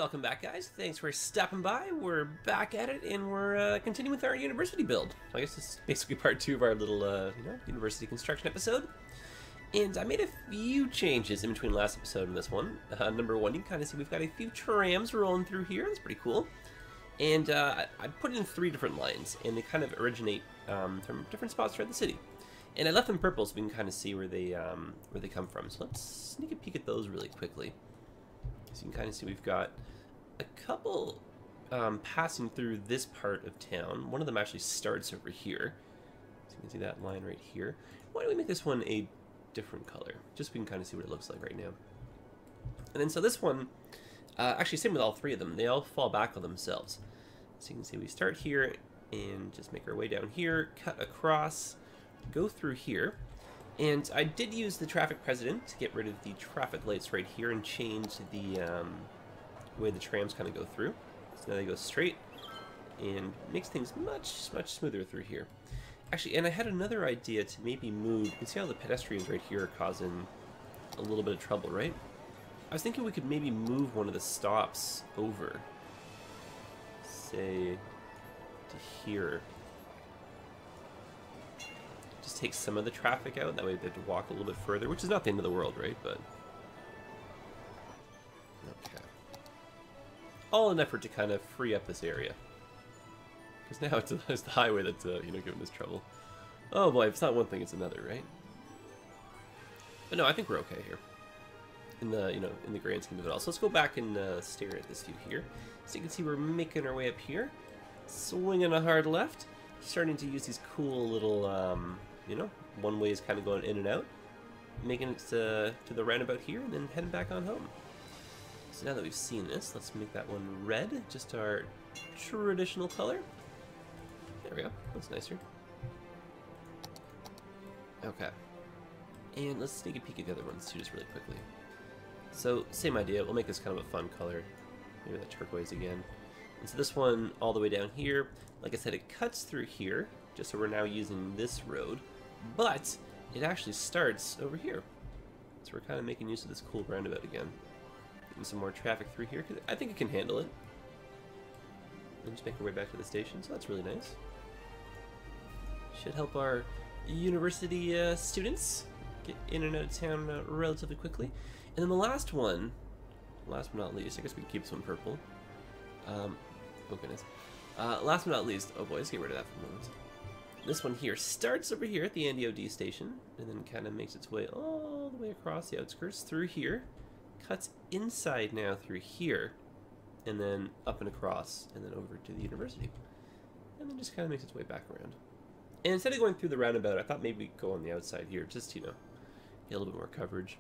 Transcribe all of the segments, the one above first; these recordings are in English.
Welcome back, guys. Thanks for stopping by. We're back at it, and we're continuing with our university build. I guess this is basically part 2 of our little, university construction episode. And I made a few changes in between last episode and this one. Number one, you can kind of see we've got a few trams rolling through here. That's pretty cool. And I put in 3 different lines, and they kind of originate from different spots throughout the city. And I left them purple so we can kind of see where they come from. So let's sneak a peek at those really quickly. So you can kind of see we've got a couple passing through this part of town. One of them actually starts over here. So you can see that line right here. Why don't we make this one a different color? Just so we can kind of see what it looks like right now. And then so this one, actually same with all 3 of them. They all fall back on themselves. So you can see we start here and just make our way down here, cut across, go through here. And I did use the traffic president to get rid of the traffic lights right here and change the way the trams kind of go through. So now they go straight and makes things much smoother through here. Actually, and I had another idea to maybe move. You can see how the pedestrians right here are causing a little bit of trouble, right? I was thinking we could maybe move one of the stops over, say, to here. Just take some of the traffic out, that way they have to walk a little bit further, which is not the end of the world, right? But okay, all in an effort to kind of free up this area, because now it's the highway that's giving us trouble. Oh boy, if it's not one thing, it's another, right? But no, I think we're okay here in the in the grand scheme of it all. So let's go back and stare at this view here. So you can see we're making our way up here, swinging a hard left, starting to use these cool little one way is kind of going in and out, making it to the roundabout here, and then heading back on home. So now that we've seen this, let's make that one red, just our traditional color. There we go, that's nicer. Okay, and let's sneak a peek at the other ones too, just really quickly. So same idea, we'll make this kind of a fun color, maybe that turquoise again. And so this one all the way down here, like I said, it cuts through here, just so we're now using this road, but it actually starts over here. So we're kind of making use of this cool roundabout again. Getting some more traffic through here, because I think it can handle it. And just make our way back to the station, so that's really nice. Should help our university students get in and out of town relatively quickly. And then the last one, last but not least, I guess we can keep this one purple. Oh goodness. Last but not least, oh boy, let's get rid of that for a moment. This one here starts over here at the NDOD station, and then kind of makes its way all the way across the outskirts through here, cuts inside now through here, and then up and across, and then over to the university. And then just kind of makes its way back around. And instead of going through the roundabout, I thought maybe we'd go on the outside here, just, get a little bit more coverage.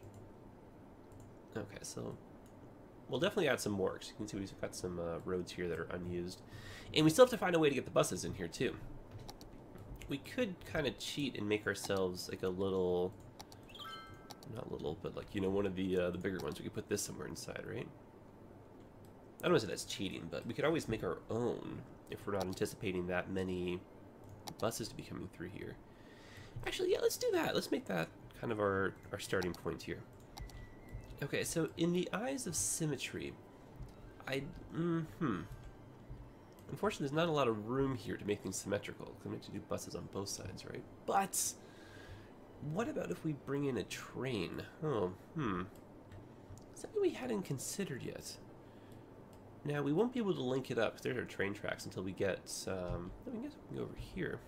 Okay, so we'll definitely add some more, because you can see we've got some roads here that are unused. And we still have to find a way to get the buses in here, too. We could kind of cheat and make ourselves like a little, not little, but like, one of the bigger ones. We could put this somewhere inside, right? I don't want to say that's cheating, but we could always make our own if we're not anticipating that many buses to be coming through here. Actually, yeah, let's do that. Let's make that kind of our starting point here. Okay, so in the eyes of symmetry, unfortunately, there's not a lot of room here to make things symmetrical, because I'm going to do buses on both sides, right? But what about if we bring in a train? Oh, something we hadn't considered yet. Now, we won't be able to link it up, because there's our train tracks, until we get, I guess we can go over here.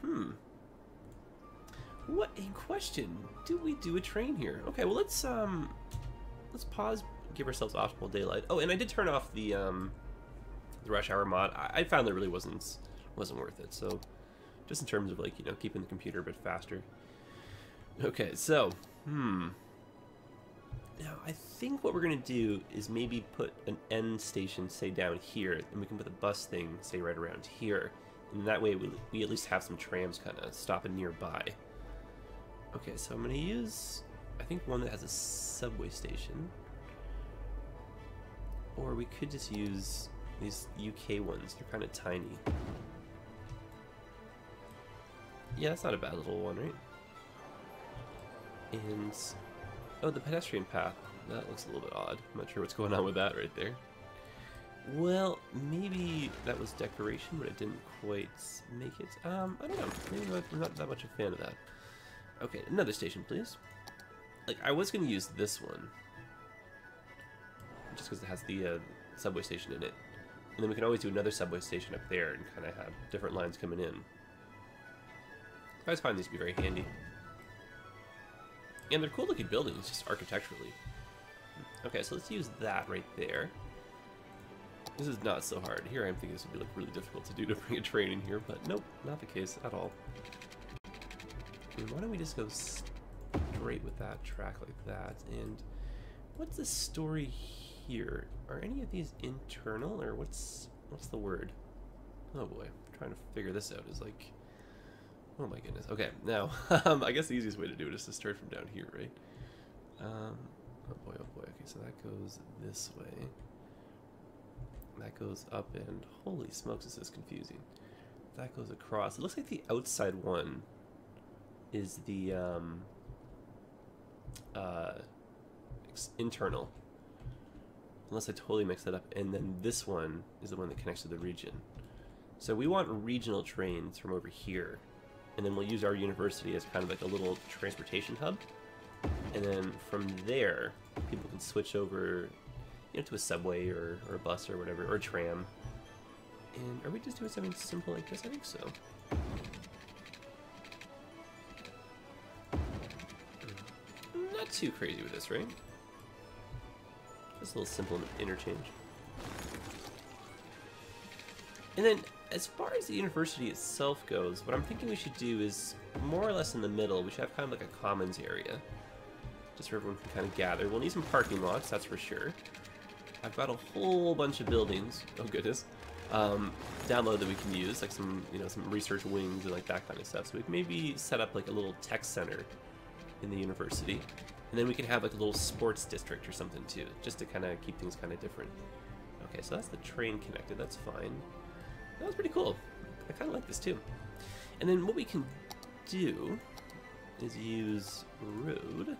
What a question. Do we do a train here? Okay, well, let's pause, give ourselves optimal daylight. Oh, and I did turn off the rush hour mod. I found that really wasn't worth it. So just in terms of like, keeping the computer a bit faster. Okay, so now I think what we're gonna do is maybe put an end station, say down here, and we can put the bus thing, say right around here, and that way we at least have some trams kind of stopping nearby. Okay, so I'm gonna use, I think, one that has a subway station, or we could just use these UK ones. They're kind of tiny. Yeah, that's not a bad little one, right? And oh, the pedestrian path. That looks a little bit odd. I'm not sure what's going on with that right there. Well, maybe that was decoration, but it didn't quite make it. I don't know. Maybe I'm not that much a fan of that. Okay, another station, please. Like, I was going to use this one, just because it has the subway station in it. And then we can always do another subway station up there and kind of have different lines coming in. I always find these to be very handy. And they're cool looking buildings, just architecturally. Okay, so let's use that right there. This is not so hard. Here I'm thinking this would be like really difficult to do to bring a train in here, but nope, not the case at all. And why don't we just go straight with that track like that? And what's the story here? Are any of these internal, or what's the word? Oh boy, I'm trying to figure this out. Is like, oh my goodness. Okay, now I guess the easiest way to do it is to start from down here, right? Oh boy, oh boy. Okay, so that goes this way. That goes up, and holy smokes, this is confusing. That goes across. It looks like the outside one is the internal, unless I totally mixed that up. And then this one is the one that connects to the region. So we want regional trains from over here, and then we'll use our university as kind of like a little transportation hub. And then from there, people can switch over, you know, to a subway or a bus or whatever, or a tram. And are we just doing something simple like this? I think so. Not too crazy with this, right? Just a little simple interchange. And then, as far as the university itself goes, what I'm thinking we should do is, more or less in the middle, we should have kind of like a commons area. Just where everyone can kind of gather. We'll need some parking lots, that's for sure. I've got a whole bunch of buildings, oh goodness, download that we can use, like some, you know, some research wings and like that kind of stuff. So we can maybe set up like a little tech center in the university, and then we can have like a little sports district or something too, just to kind of keep things kind of different. Okay, so that's the train connected, that's fine. That was pretty cool. I kind of like this too. And then what we can do is use road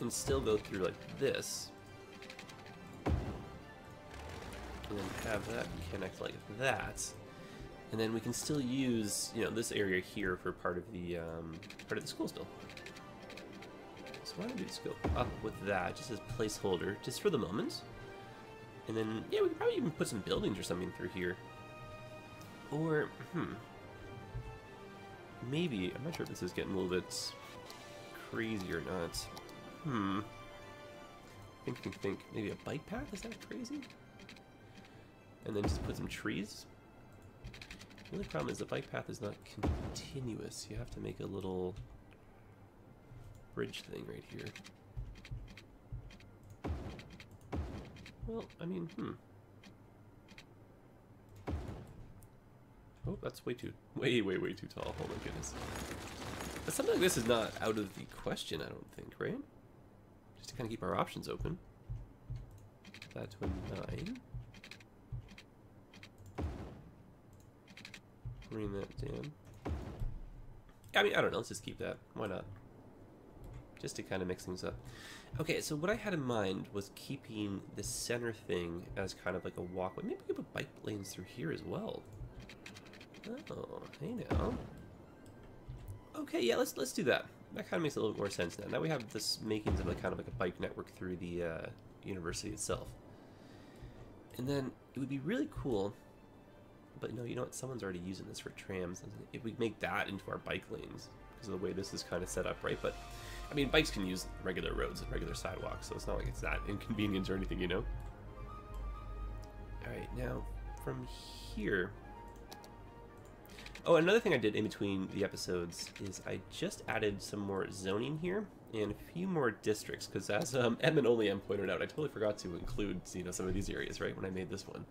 and still go through like this, and then have that connect like that, and then we can still use, you know, this area here for part of the school still. So why don't we just go up with that just as placeholder, just for the moment, and then yeah, we could probably even put some buildings or something through here, or maybe, I'm not sure if this is getting a little bit crazy or not. Think. Maybe a bike path? Is that crazy? And then just put some trees. The only problem is the bike path is not continuous. You have to make a little bridge thing right here. Well, I mean, Oh, that's way too tall. Oh my goodness. But something like this is not out of the question, I don't think, right? Just to kind of keep our options open. That to a 9. Bring that down. I mean, I don't know. Let's just keep that. Why not? Just to kind of mix things up. Okay, so what I had in mind was keeping the center thing as kind of like a walkway. Maybe we could put bike lanes through here as well. Oh, hey now. Okay, yeah, let's do that. That kind of makes a little bit more sense now. Now we have this makings of like kind of like a bike network through the university itself. And then it would be really cool, but no, you know what? Someone's already using this for trams. If we make that into our bike lanes, because of the way this is kind of set up, right? But I mean, bikes can use regular roads and regular sidewalks, so it's not like it's that inconvenient or anything, you know? Alright, now, from here... Oh, another thing I did in between the episodes is I just added some more zoning here, and a few more districts, because as Edmund Only pointed out, I totally forgot to include, you know, some of these areas, right, when I made this one.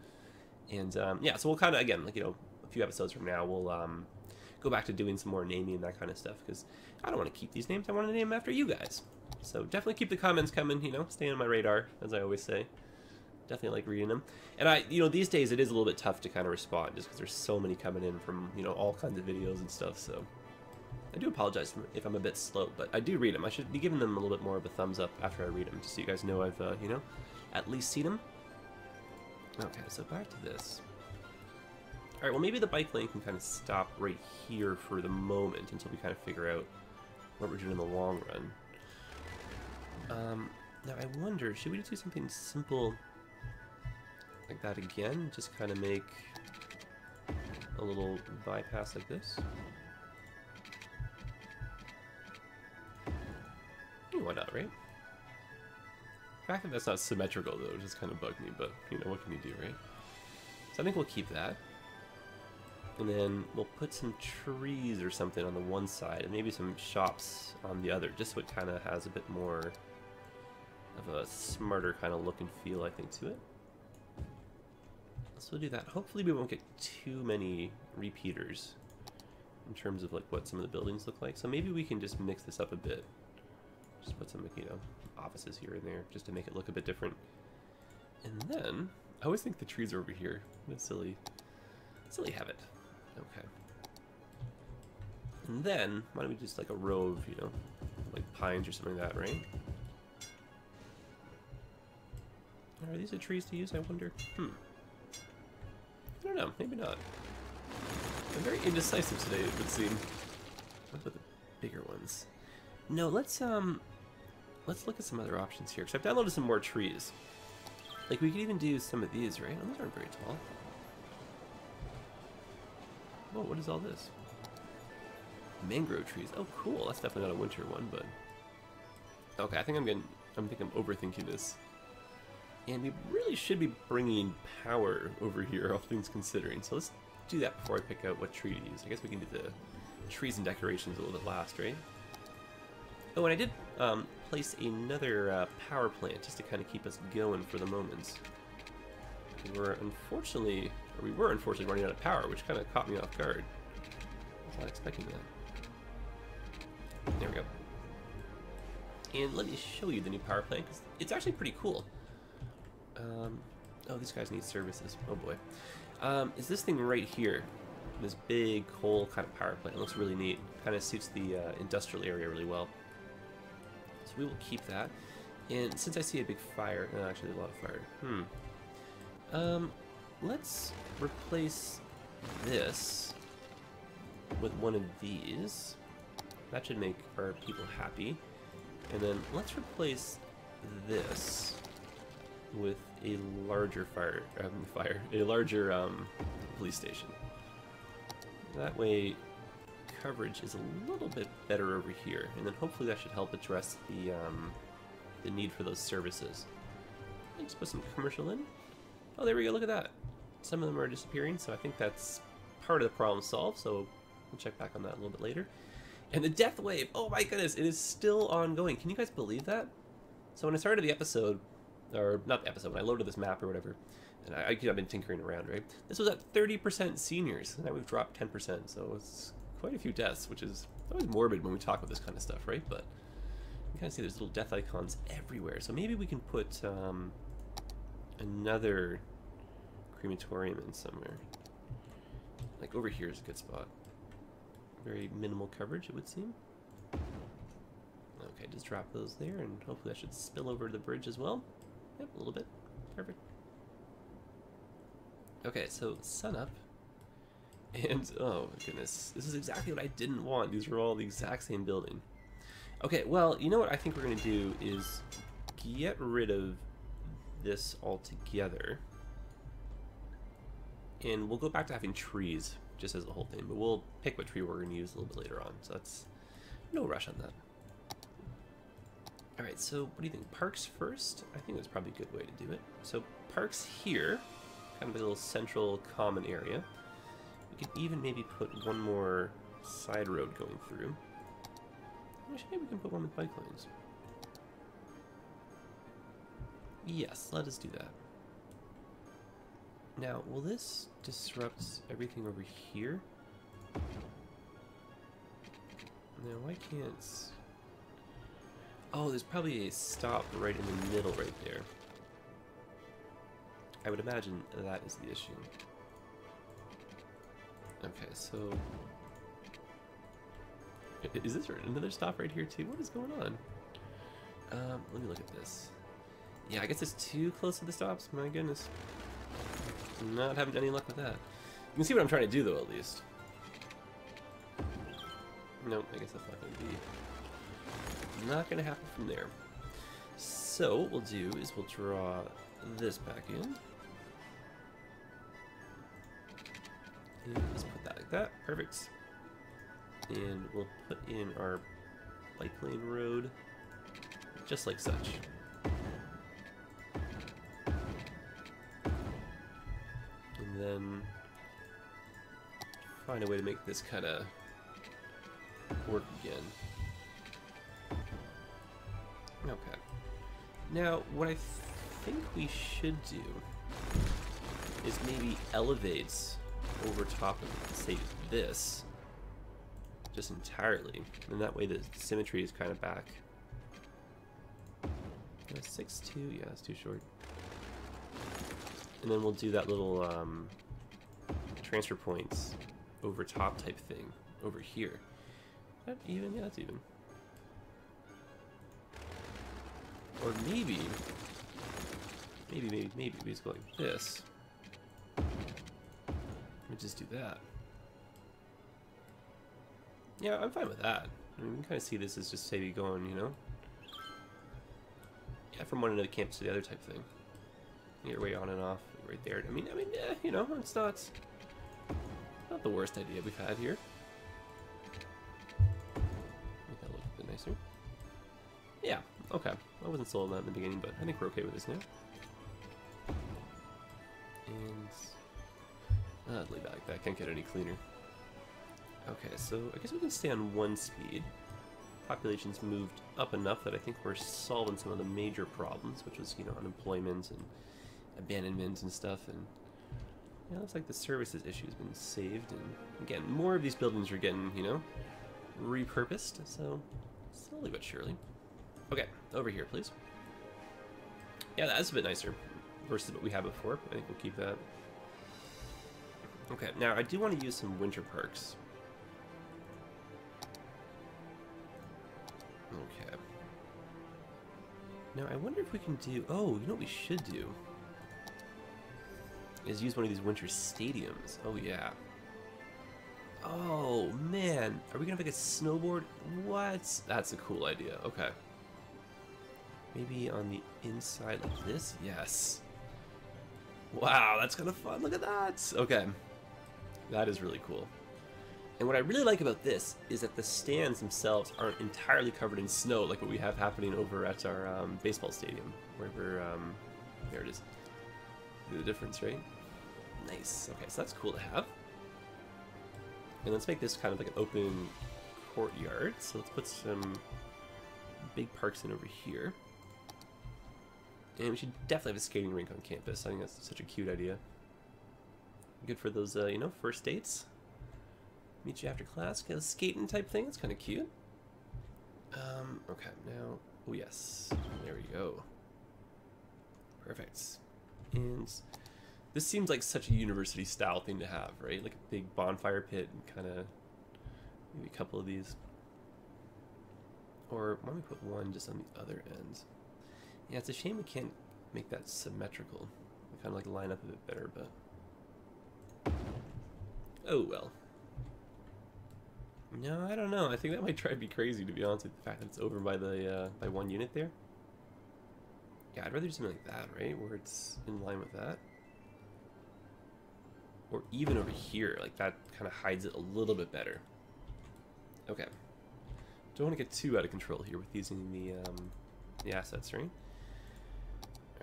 And, yeah, so we'll kind of, again, like, you know, a few episodes from now, we'll go back to doing some more naming and that kind of stuff, because I don't want to keep these names, I want to name them after you guys. So definitely keep the comments coming, you know, stay on my radar, as I always say. Definitely like reading them. And you know, these days it is a little bit tough to kind of respond, just because there's so many coming in from, you know, all kinds of videos and stuff, so I do apologize if I'm a bit slow, but I do read them. I should be giving them a little bit more of a thumbs up after I read them, just so you guys know I've, you know, at least seen them. Okay, so back to this. Alright, well maybe the bike lane can kind of stop right here for the moment until we kind of figure out what we're doing in the long run. Now I wonder, should we do something simple like that again? Just kind of make a little bypass like this? Why not, right? The fact that that's not symmetrical though just kind of bugged me, but you know, what can you do, right? So I think we'll keep that. And then we'll put some trees or something on the one side and maybe some shops on the other, just so it kind of has a bit more of a smarter kind of look and feel, I think, to it. So we'll do that. Hopefully we won't get too many repeaters in terms of like what some of the buildings look like. So maybe we can just mix this up a bit. Just put some, you know, offices here and there just to make it look a bit different. And then, I always think the trees are over here. That's silly. Silly habit. Okay. And then, why don't we just like a row of, you know, like pines or something like that, right? Are these the trees to use, I wonder? I don't know, maybe not. I'm very indecisive today, it would seem. What about the bigger ones? No, let's look at some other options here, because I've downloaded some more trees. Like, we could even do some of these, right? Oh, those aren't very tall. Whoa, what is all this? Mangrove trees. Oh, cool. That's definitely not a winter one, but... Okay, I think I'm overthinking this. And we really should be bringing power over here, all things considering. So let's do that before I pick out what tree to use. I guess we can do the trees and decorations a little bit last, right? Oh, and I did place another power plant just to kind of keep us going for the moment. We were unfortunately running out of power, which kind of caught me off guard. I was not expecting that. There we go. And let me show you the new power plant, because it's actually pretty cool. Oh, these guys need services. Oh boy. Is this thing right here. This big coal kind of power plant. It looks really neat. Kind of suits the industrial area really well. So we will keep that. And since I see a big fire, actually a lot of fire. Let's replace this with one of these. That should make our people happy. And then let's replace this with a larger police station. That way coverage is a little bit better over here, and then hopefully that should help address the need for those services. Let's put some commercial in. Oh, there we go, look at that. Some of them are disappearing, so I think that's part of the problem solved, so we'll check back on that a little bit later. And the death wave, oh my goodness, it is still ongoing. Can you guys believe that? So when I started the episode, or not the episode, when I loaded this map or whatever, and I've been tinkering around, right? This was at 30% seniors, and now we've dropped 10%, so it's quite a few deaths, which is always morbid when we talk about this kind of stuff, right? But you kind of see there's little death icons everywhere, so maybe we can put another crematorium in somewhere. Like over here is a good spot. Very minimal coverage, it would seem. Okay, just drop those there, and hopefully that should spill over the bridge as well. Yep, a little bit. Perfect. Okay, so sun up. And, oh my goodness, this is exactly what I didn't want. These were all the exact same building. Okay, well, you know what I think we're going to do is get rid of this altogether. And we'll go back to having trees, just as the whole thing. But we'll pick what tree we're going to use a little bit later on. So that's no rush on that. Alright, so what do you think? Parks first? I think that's probably a good way to do it. So parks here, kind of a little central common area. We could even maybe put one more side road going through. Actually, maybe we can put one with bike lanes. Yes, let us do that. Now, will this disrupt everything over here? Now, why can't... Oh, there's probably a stop right in the middle right there. I would imagine that is the issue. Okay, so... Is this another stop right here too? What is going on? Let me look at this. Yeah, I guess it's too close to the stops. My goodness. Not having any luck with that. You can see what I'm trying to do, though, at least. Nope, I guess that's not going to be... Not going to happen from there. So, what we'll do is we'll draw this back in. And let's put that like that. Perfect. And we'll put in our bike lane road, just like such. And then find a way to make this kind of work again. Okay. Now, what I think we should do is maybe elevate over top of, say, this just entirely, and that way the symmetry is kind of back. 6'2", yeah, that's too short. And then we'll do that little transfer points over top type thing over here. Is that even? Yeah, that's even. Or maybe we just go like this. Let me just do that. Yeah, I'm fine with that. I mean, we can kind of see this as just maybe going, you know? Yeah, from one end of the campus to the other type thing. Your way on and off, right there. I mean, yeah, you know, it's not the worst idea we've had here. Make that look a bit nicer. Yeah, okay. I wasn't sold on that in the beginning, but I think we're okay with this now. And I'd leave that like that. Can't get any cleaner. Okay, so I guess we can stay on one speed. Population's moved up enough that I think we're solving some of the major problems, which was, you know, unemployment and abandonment and stuff. And yeah, looks like the services issue has been saved. And again, more of these buildings are getting, you know, repurposed. So slowly but surely. Okay, over here, please. Yeah, that's a bit nicer versus what we had before. I think we'll keep that. Okay, now I do want to use some winter parks. Okay. Now I wonder if we can do... Oh, you know what we should do? Is use one of these winter stadiums. Oh, yeah. Oh, man. Are we going to make a snowboard? What? That's a cool idea. Okay. Maybe on the inside like this? Yes. Wow, that's kind of fun. Look at that. Okay. That is really cool. And what I really like about this is that the stands themselves aren't entirely covered in snow like what we have happening over at our baseball stadium. Where we're, there it is. See the difference, right? Nice. Okay, so that's cool to have. And let's make this kind of like an open courtyard. So let's put some big parks in over here. And we should definitely have a skating rink on campus. I think that's such a cute idea. Good for those, you know, first dates. Meet you after class, get a skating type thing. That's kind of cute. Okay, now, oh yes, there we go. Perfect. And this seems like such a university style thing to have, right? Like a big bonfire pit and kind of maybe a couple of these. Or why don't we put one just on the other end? Yeah, it's a shame we can't make that symmetrical. We kind of like line up a bit better, but oh well. No, I don't know. I think that might try to be crazy, to be honest with you, the fact that it's over by the by one unit there. Yeah, I'd rather do something like that, right? Where it's in line with that. Or even over here, like that kind of hides it a little bit better. Okay. Don't want to get too out of control here with using the assets, right?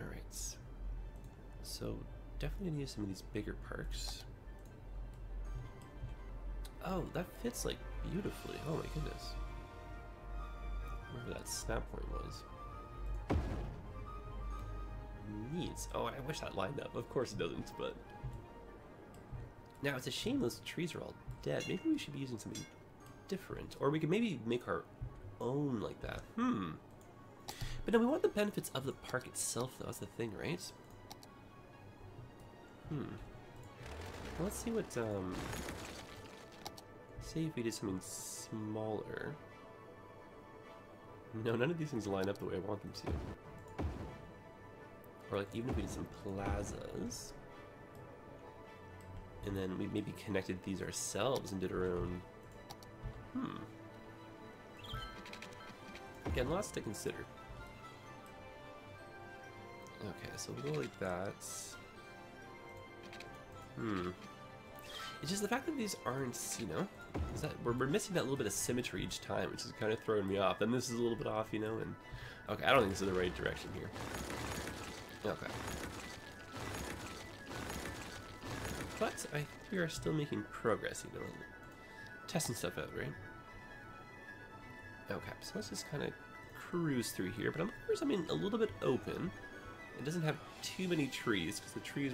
Alright. So, definitely need some of these bigger parks. Oh, that fits like beautifully. Oh my goodness. Wherever that snap point was. Neat. Oh, I wish that lined up. Of course it doesn't, but... Now, it's a shame those trees are all dead. Maybe we should be using something different. Or we could maybe make our own like that. But no, we want the benefits of the park itself, though. That's the thing, right? Well, let's see what, say if we did something smaller. No, none of these things line up the way I want them to. Or like even if we did some plazas. And then we maybe connected these ourselves and did our own... Again, lots to consider. Okay, so we'll go like that. It's just the fact that these aren't, you know, is that we're missing that little bit of symmetry each time, which is kind of throwing me off. Then this is a little bit off, you know, and... Okay, I don't think this is the right direction here. Okay. But I think we are still making progress, you know, testing stuff out, right? Okay, so let's just kind of cruise through here, but I'm looking for something a little bit open. It doesn't have too many trees, because the trees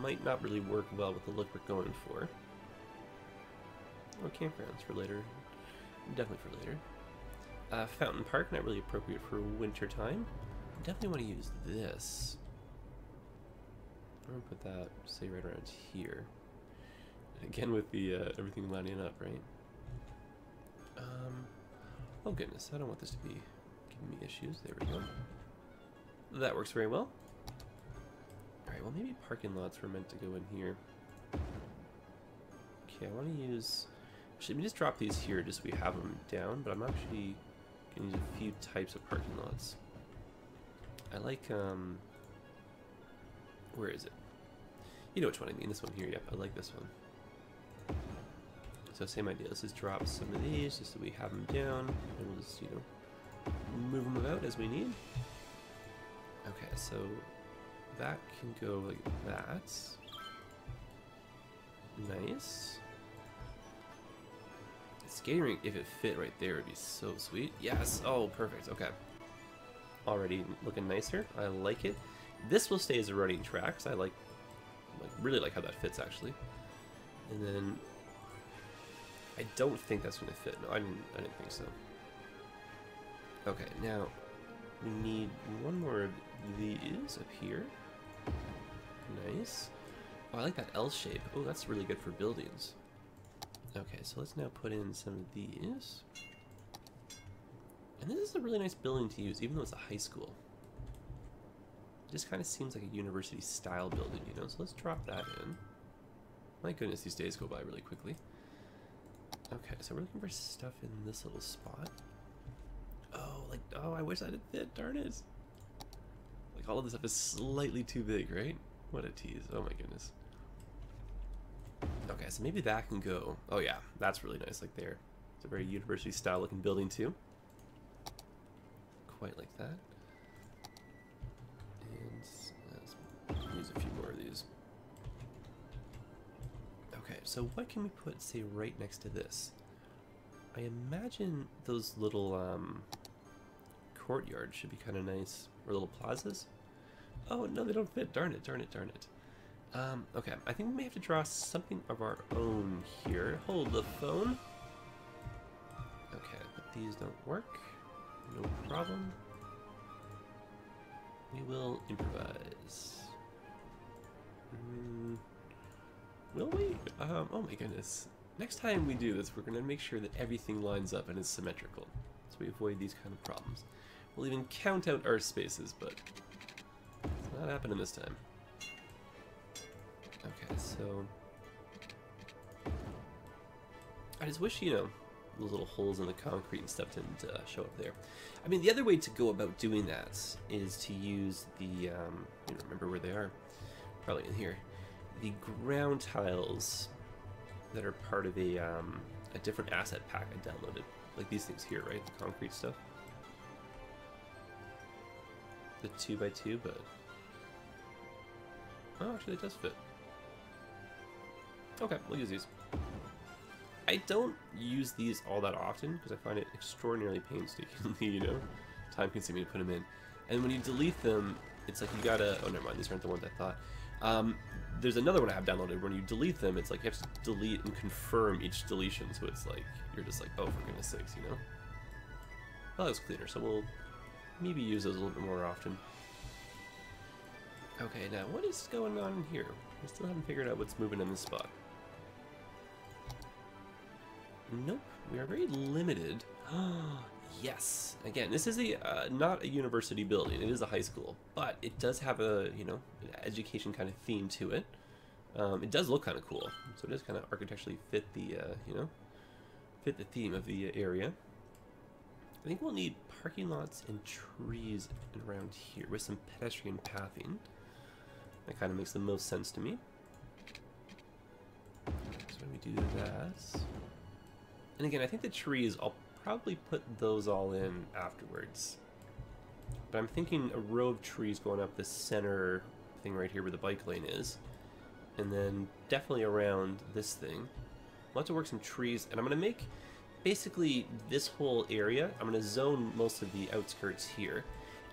might not really work well with the look we're going for. Oh, campgrounds for later. Definitely for later. Fountain Park, not really appropriate for winter time. Definitely want to use this. I'm gonna put that, say, right around here. Again with the everything lining up, right? Oh goodness, I don't want this to be giving me issues. There we go. That works very well. Alright, well maybe parking lots were meant to go in here. Okay, I want to use... Actually, let me just drop these here just so we have them down, but I'm actually going to use a few types of parking lots. I like, where is it? You know which one I mean, this one here, yep, I like this one. So same idea, let's just drop some of these just so we have them down, and we'll just, you know, move them about as we need. Okay, so that can go like that. Nice. Skating rink, if it fit right there, would be so sweet. Yes, oh, perfect, okay. Already looking nicer, I like it. This will stay as a running track, because I really like how that fits, actually. And then, I don't think that's going to fit. No, I didn't think so. Okay, now, we need one more of these up here. Nice. Oh, I like that L shape. Oh, that's really good for buildings. Okay, so let's now put in some of these. And this is a really nice building to use, even though it's a high school. It just kind of seems like a university-style building, you know? So let's drop that in. My goodness, these days go by really quickly. Okay, so we're looking for stuff in this little spot. Oh, like, oh, I wish that had fit, darn it. Like, all of this stuff is slightly too big, right? What a tease, oh my goodness. Okay, so maybe that can go. Oh yeah, that's really nice, like there. It's a very university-style looking building too. Quite like that. And let's use a few more of these. Okay, so what can we put, say, right next to this? I imagine those little courtyards should be kind of nice, or little plazas. Oh no, they don't fit. Darn it, darn it, darn it. Okay, I think we may have to draw something of our own here. Hold the phone. Okay, but these don't work. No problem. We will improvise. Will we? Oh my goodness. Next time we do this, we're going to make sure that everything lines up and is symmetrical, so we avoid these kind of problems. We'll even count out our spaces, but it's not happening this time. Okay, so I just wish, you know, those little holes in the concrete and stuff didn't show up there. I mean, the other way to go about doing that is to use the, you know, remember where they are, probably in here, the ground tiles that are part of a different asset pack I downloaded, like these things here, right, the concrete stuff, the 2x2, but oh, actually it does fit. Okay, we'll use these. I don't use these all that often because I find it extraordinarily painstakingly, you know, time consuming to put them in. And when you delete them, it's like you gotta, oh never mind, these aren't the ones I thought. There's another one I have downloaded. When you delete them, it's like you have to delete and confirm each deletion, so it's like, you're just like, oh, for goodness sakes, you know? Well, that was cleaner, so we'll maybe use those a little bit more often. Okay, now what is going on in here? I still haven't figured out what's moving in this spot. Nope, we are very limited. Yes, again, this is a not a university building. It is a high school, but it does have a, you know, an education kind of theme to it. It does look kind of cool, so it does kind of architecturally fit the, you know, fit the theme of the area. I think we'll need parking lots and trees around here with some pedestrian pathing. That kind of makes the most sense to me. So when we do that, and again, I think the trees, I'll probably put those all in afterwards. But I'm thinking a row of trees going up this center thing right here where the bike lane is. And then definitely around this thing. We'll have to work some trees, and I'm going to make basically this whole area, I'm going to zone most of the outskirts here.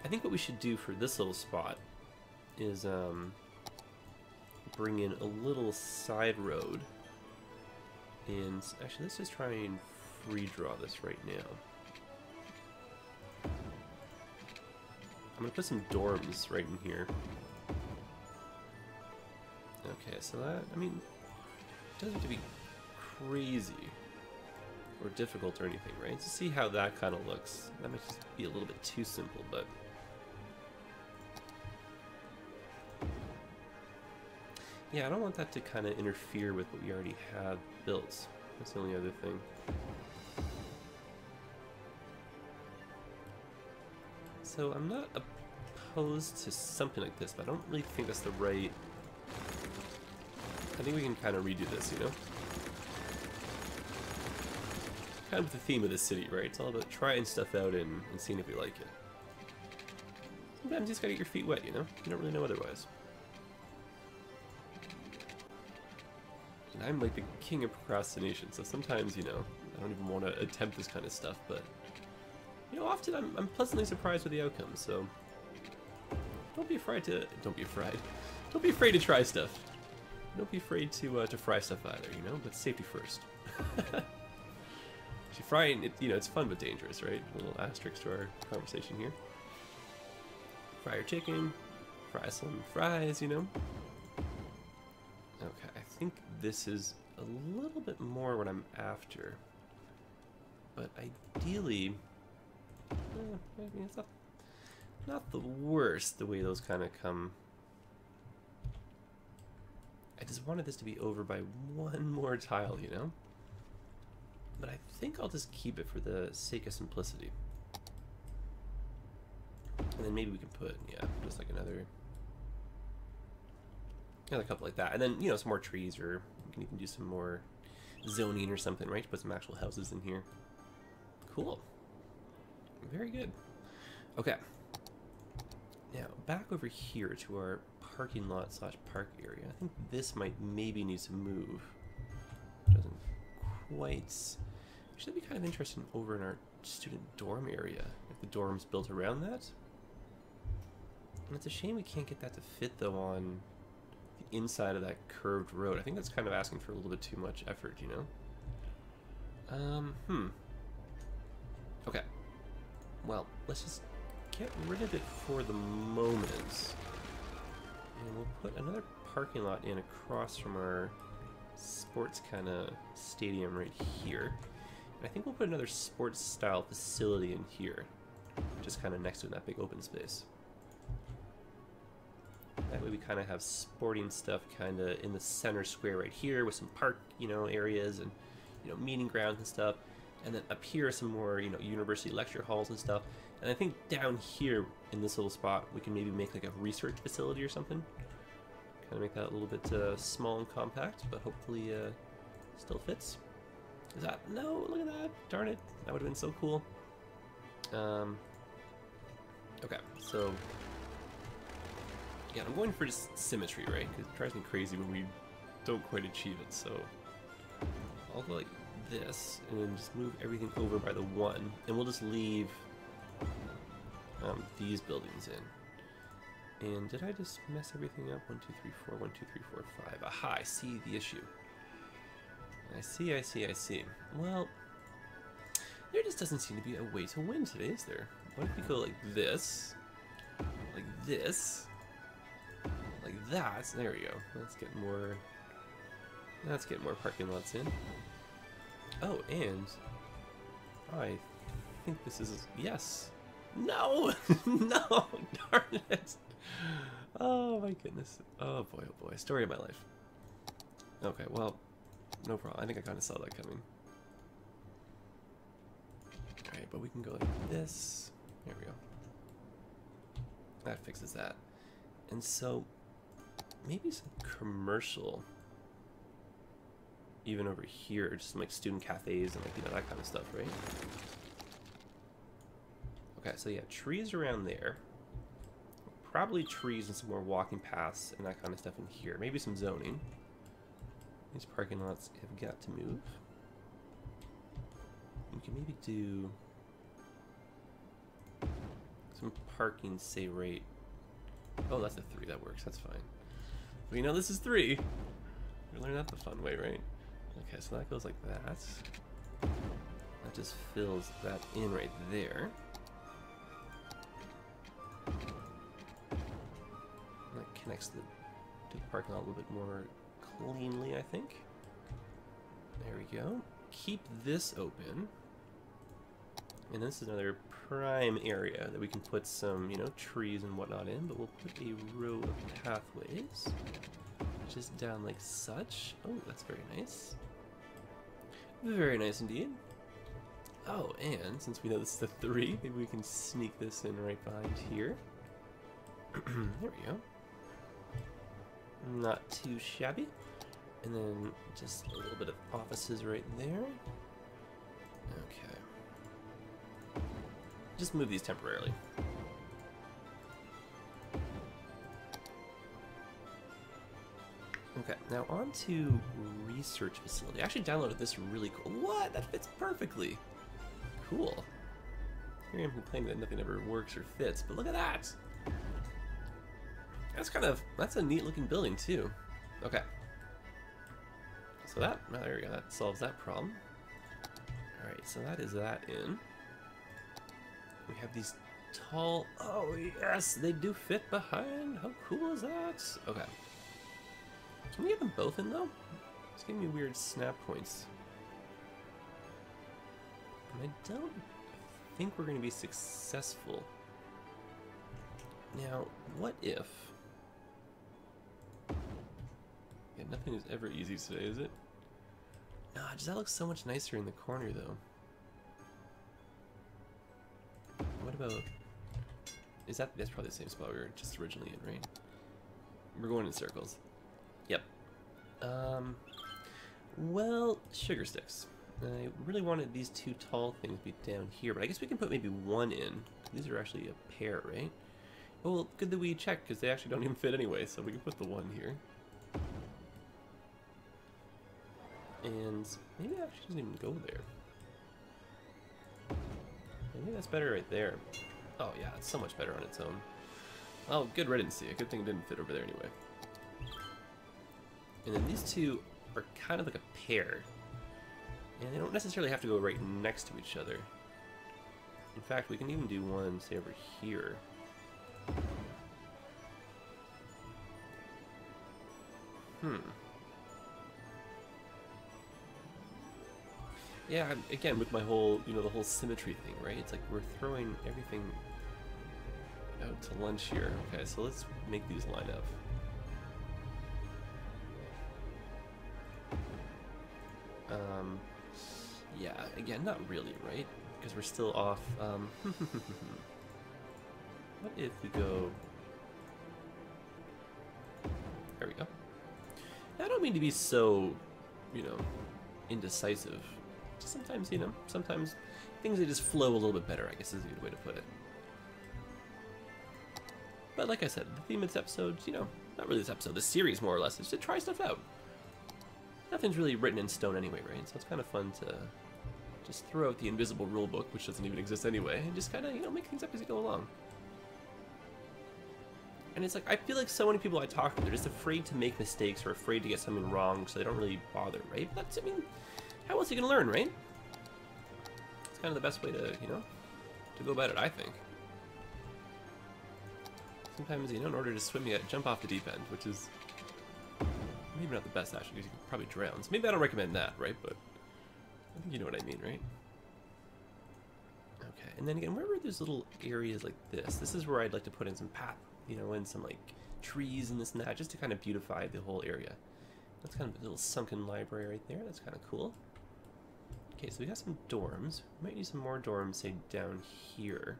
I think what we should do for this little spot is bring in a little side road. And actually, let's just try and free draw this right now. I'm going to put some dorms right in here. Okay, so that, I mean, it doesn't have to be crazy or difficult or anything, right? To see how that kind of looks. That might just be a little bit too simple, but... yeah, I don't want that to kind of interfere with what we already have built. That's the only other thing. So I'm not opposed to something like this, but I don't really think that's the right... I think we can kind of redo this, you know? Kind of the theme of the city, right? It's all about trying stuff out and seeing if we like it. Sometimes you just gotta get your feet wet, you know? You don't really know otherwise. And I'm like the king of procrastination, so sometimes, you know, I don't even want to attempt this kind of stuff, but, you know, often I'm pleasantly surprised with the outcome, so don't be afraid to, don't be afraid to try stuff. Don't be afraid to fry stuff either, you know, but safety first. Actually, frying, it, you know, it's fun but dangerous, right? A little asterisk to our conversation here. Fry your chicken, fry some fries, you know. Okay, I think this is a little bit more what I'm after. But ideally, I mean, it's not the worst the way those kind of come. I just wanted this to be over by one more tile, you know? But I think I'll just keep it for the sake of simplicity. And then maybe we can put, yeah, just like another couple like that. And then, you know, some more trees, or we can even do some more zoning or something, right? To put some actual houses in here. Cool. Very good. Okay. Now, back over here to our parking lot slash park area. I think this might maybe need to move. Doesn't quite... Actually, that'd be kind of interesting over in our student dorm area, if the dorm's built around that. And it's a shame we can't get that to fit, though, on the inside of that curved road. I think that's kind of asking for a little bit too much effort, you know? Okay. Well, let's just get rid of it for the moment. And we'll put another parking lot in across from our sports kind of stadium right here. And I think we'll put another sports style facility in here, just kind of next to that big open space. That way we kind of have sporting stuff kind of in the center square right here with some park, you know, areas and, you know, meeting grounds and stuff. And then up here some more, you know, university lecture halls and stuff. And I think down here in this little spot we can maybe make like a research facility or something. Kind of make that a little bit small and compact, but hopefully still fits. Is that... no, look at that. Darn it. That would have been so cool. Okay, so... yeah, I'm going for just symmetry, right? Because it drives me crazy when we don't quite achieve it, so... I'll go like this, and then just move everything over by the 1, and we'll just leave these buildings in. And did I just mess everything up? 1, 2, 3, 4, 1, 2, 3, 4, 5. Aha, I see the issue. I see. Well, there just doesn't seem to be a way to win today, is there? What if we go like this, like this, like that? There we go. Let's get more parking lots in. Oh, and I think this is... yes. No! No! Darn it! Oh my goodness. Oh boy, story of my life. Okay, well, no problem. I think I kind of saw that coming. Alright, but we can go like this. There we go. That fixes that. And so, maybe some commercial, even over here, just some like student cafes and like, you know, that kind of stuff, right? Okay, so yeah, trees around there. Probably trees and some more walking paths and that kind of stuff in here. Maybe some zoning. These parking lots have got to move. We can maybe do some parking, say right. Oh, that's a 3. That works. That's fine. We know this is 3. We learned that the fun way, right? Okay, so that goes like that. That just fills that in right there. That connects to the parking lot a little bit more cleanly, I think. There we go. Keep this open. And this is another prime area that we can put some, you know, trees and whatnot in, but we'll put a row of pathways just down like such. Oh, that's very nice. Very nice indeed. Oh, and since we know this is a 3, maybe we can sneak this in right behind here. There we go. Not too shabby. And then just a little bit of offices right there. Okay. Just move these temporarily. Okay, now on to research facility. I actually downloaded this really cool. What? That fits perfectly. Cool. Here I am complaining that nothing ever works or fits, but look at that. That's a neat looking building too. Okay. So there we go, that solves that problem. Alright, so that is that in. We have these tall, oh yes, they do fit behind. How cool is that? Okay. Can we get them both in though? It's giving me weird snap points. And I don't think we're going to be successful. Now, what if... Yeah, nothing is ever easy today, is it? Ah, does that look so much nicer in the corner, though? What about... That's probably the same spot we were just originally in, right? We're going in circles. Yep. Well, sugar sticks. I really wanted these 2 tall things to be down here, but I guess we can put maybe 1 in. These are actually a pair, right? Oh, well, good that we checked, because they actually don't even fit anyway, so we can put the 1 here. And maybe it actually doesn't even go there. Maybe that's better right there. Oh yeah, it's so much better on its own. Oh, good riddance. A good thing it didn't fit over there anyway. And then these 2 are kind of like a pair. And they don't necessarily have to go right next to each other. In fact, we can even do one, say, over here. Yeah, again, with my whole, you know, the whole symmetry thing, right? It's like we're throwing everything out to lunch here. Okay, so let's make these line up. Yeah, again, not really, right? Because we're still off, what if we go... There we go. I don't mean to be so, you know, indecisive. Just sometimes, you know, sometimes things that just flow a little bit better, I guess is a good way to put it. But like I said, the theme of this episode, you know, not really this episode, this series more or less, is to try stuff out. Nothing's really written in stone anyway, right? So it's kind of fun to just throw out the invisible rule book, which doesn't even exist anyway, and just kind of, you know, make things up as you go along. And it's like, I feel like so many people I talk to, they're just afraid to make mistakes or afraid to get something wrong, so they don't really bother, right? But that's, I mean, how else are you going to learn, right? It's kind of the best way to, you know, to go about it, I think. Sometimes, you know, in order to swim, you gotta jump off the deep end, which is maybe not the best actually, because you can probably drown. So maybe I don't recommend that, right? But I think you know what I mean, right? Okay, and then again, wherever there's little areas like this is where I'd like to put in some path, you know, and some like trees and this and that, just to kind of beautify the whole area. That's kind of a little sunken library right there. That's kind of cool. Okay, so we got some dorms. We might need some more dorms, say, down here.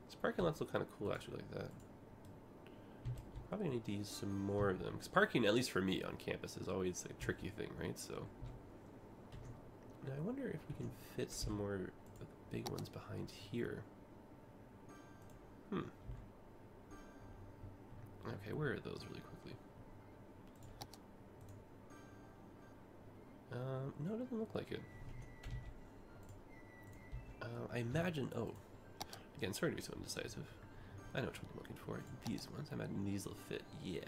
These parking lots look kind of cool, actually, like that. Probably need to use some more of them. Because parking, at least for me, on campus is always a tricky thing, right? So, now I wonder if we can fit some more of the big ones behind here. Okay, where are those really quickly? No, it doesn't look like it. I imagine, oh, again, sorry to be so indecisive. I know which one I'm looking for. These ones, I imagine these will fit, yeah.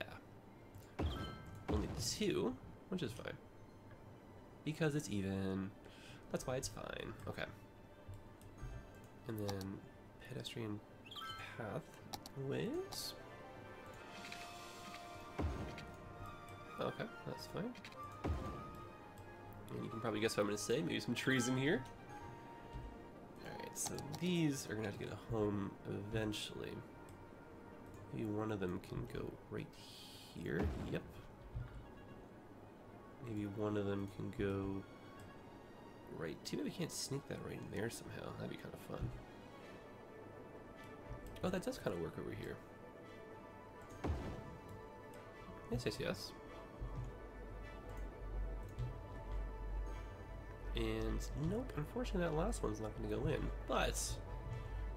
Only 2, which is fine. Because it's even, that's why it's fine. Okay. And then pedestrian pathways. Okay, that's fine. And you can probably guess what I'm going to say. Maybe some trees in here. Alright, so these are going to have to get a home eventually. Maybe one of them can go right here. Yep. Maybe one of them can go right too. Maybe we can't sneak that right in there somehow. That'd be kind of fun. Oh, that does kind of work over here. Yes, yes, yes. And nope, unfortunately that last one's not going to go in, but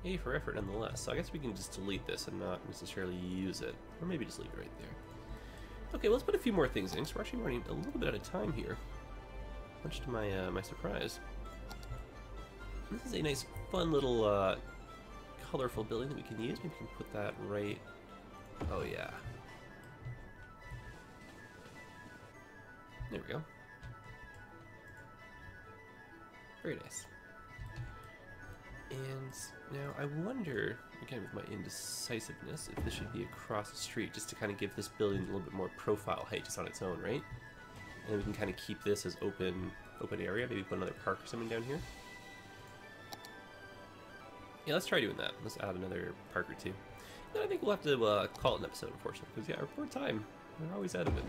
A for effort nonetheless. So I guess we can just delete this and not necessarily use it, or maybe just leave it right there. Okay, well, let's put a few more things in, because we're actually running a little bit out of time here, much to my my surprise. This is a nice, fun little colorful building that we can use. Maybe we can put that right. Oh yeah. There we go. Very nice. And now I wonder, again with my indecisiveness, if this should be across the street, just to kind of give this building a little bit more profile height just on its own, right? And then we can kind of keep this as open area, maybe put another park or something down here. Yeah, let's try doing that. Let's add another park or two. Then I think we'll have to call it an episode, unfortunately, because yeah, our poor time, we're always out of it.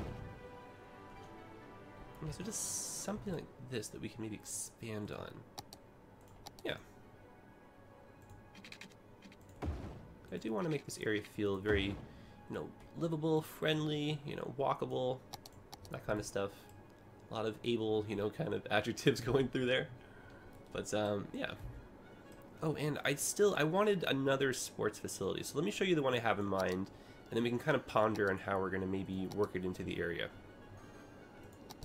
Okay, so just something like this that we can maybe expand on. Yeah. I do want to make this area feel very, livable, friendly, walkable, that kind of stuff. A lot of able, kind of adjectives going through there. But, yeah. Oh, and I wanted another sports facility, so let me show you the one I have in mind, and then we can kind of ponder on how we're going to maybe work it into the area.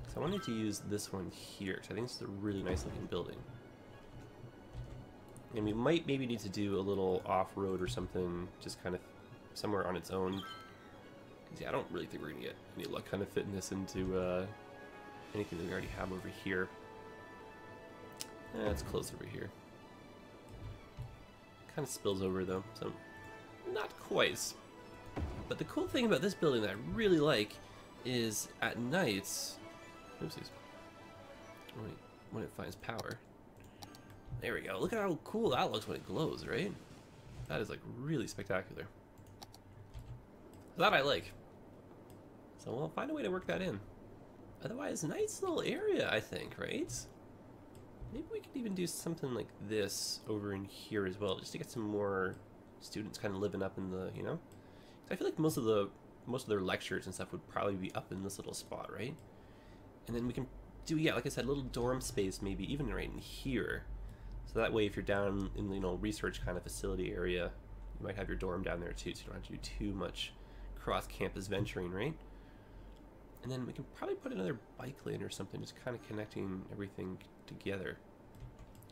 So I wanted to use this one here, because I think it's a really nice looking building. And we might maybe need to do a little off-road or something, just kind of somewhere on its own. Yeah, I don't really think we're going to get any luck kind of fitting this into anything that we already have over here. It's close over here. Kind of spills over though, so not quite. But the cool thing about this building that I really like is at nights, oopsies, when it finds power. There we go. Look at how cool that looks when it glows, right? That is like really spectacular. That I like. So we'll find a way to work that in. Otherwise, nice little area, I think, right? Maybe we could even do something like this over in here as well, just to get some more students kind of living up in the, I feel like most of their lectures and stuff would probably be up in this little spot, right? And then we can do, yeah, like I said, a little dorm space maybe even right in here. So that way if you're down in the, research kind of facility area, you might have your dorm down there too, so you don't have to do too much cross-campus venturing, right? And then we can probably put another bike lane or something, just kind of connecting everything together.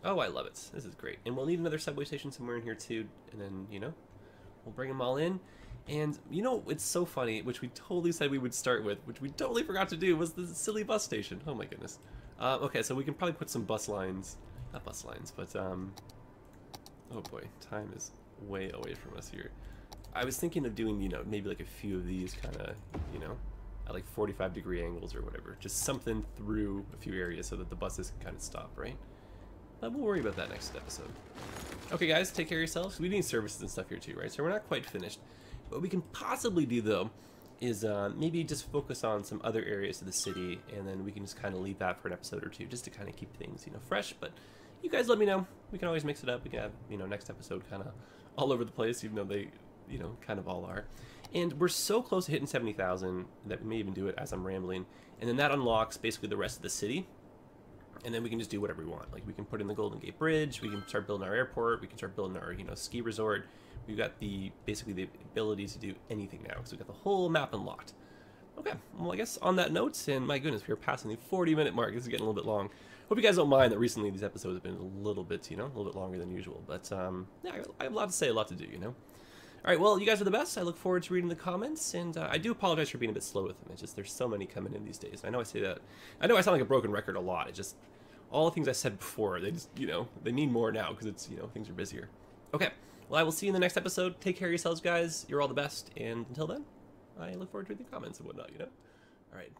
Oh, I love it. This is great. And we'll need another subway station somewhere in here too, and then, we'll bring them all in. And, it's so funny, which we totally said we would start with, which we totally forgot to do, was the silly bus station. Oh my goodness. Okay, so we can probably put some bus lines, not bus lines, but, oh boy, time is way away from us here. I was thinking of doing, maybe like a few of these kind of, at like 45-degree angles or whatever. Just something through a few areas so that the buses can kind of stop, right? But we'll worry about that next episode. Okay, guys, take care of yourselves. We need services and stuff here too, right? So we're not quite finished. What we can possibly do, though, is maybe just focus on some other areas of the city, and then we can just kind of leave that for an episode or two, just to kind of keep things, you know, fresh. But you guys let me know. We can always mix it up. We can have, you know, next episode kind of all over the place, even though they, you know, kind of all are. And we're so close to hitting 70,000 that we may even do it as I'm rambling. And then that unlocks basically the rest of the city. And then we can just do whatever we want. Like, we can put in the Golden Gate Bridge, we can start building our airport, we can start building our, you know, ski resort. We've got basically the abilities to do anything now, because we've got the whole map unlocked. Okay, well, I guess on that note, and my goodness, we're passing the 40-minute mark. This is getting a little bit long. Hope you guys don't mind that recently these episodes have been a little bit, you know, a little bit longer than usual. But, yeah, I have a lot to say, a lot to do, you know. All right, well, you guys are the best. I look forward to reading the comments, and I do apologize for being a bit slow with them. It's just there's so many coming in these days. I know I say that. I know I sound like a broken record a lot. It just, all the things I said before, they just, you know, they mean more now because it's, you know, things are busier. Okay, well, I will see you in the next episode. Take care of yourselves, guys. You're all the best, and until then, I look forward to reading the comments and whatnot, you know. All right.